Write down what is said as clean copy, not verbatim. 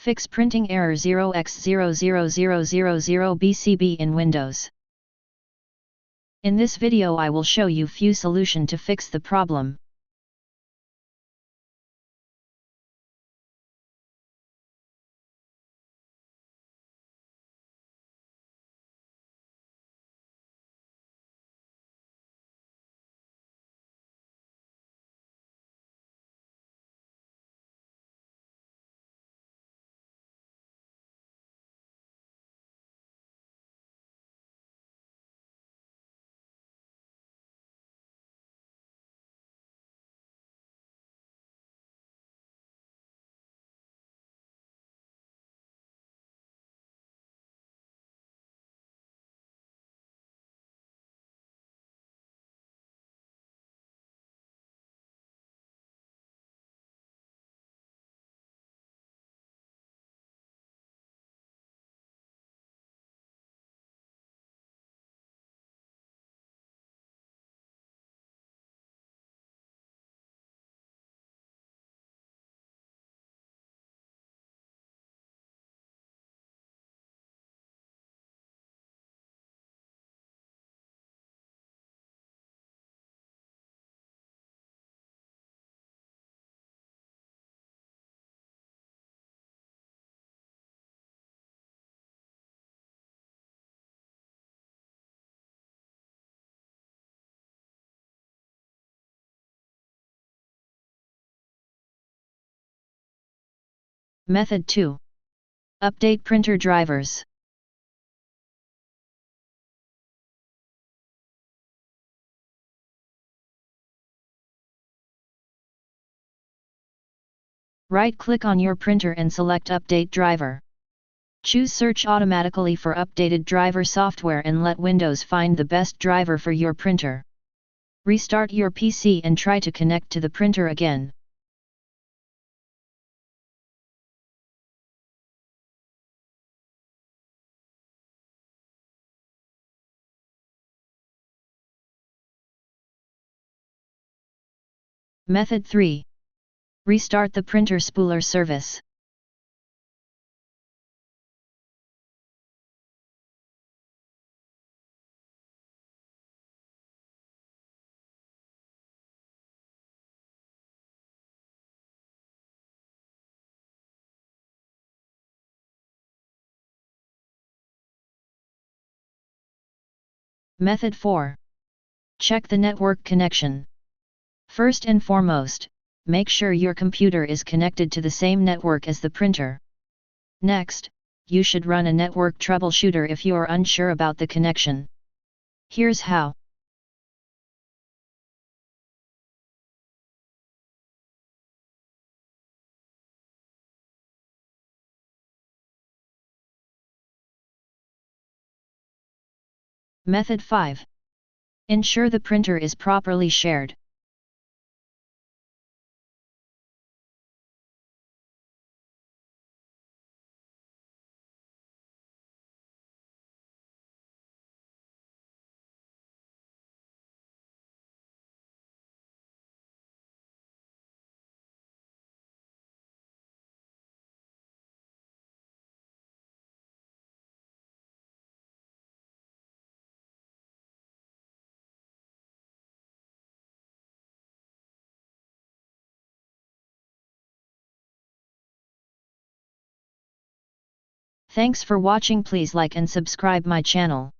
fix printing error 0x00000bcb in Windows. In this video I will show you few solution to fix the problem. Method 2. Update printer drivers. Right-click on your printer and select Update Driver. Choose Search automatically for updated driver software and let Windows find the best driver for your printer. Restart your PC and try to connect to the printer again. Method 3. Restart the printer spooler service. Method 4. Check the network connection. First and foremost, make sure your computer is connected to the same network as the printer. Next, you should run a network troubleshooter if you are unsure about the connection. Here's how. Method 5. Ensure the printer is properly shared. Thanks for watching. Please like and subscribe my channel.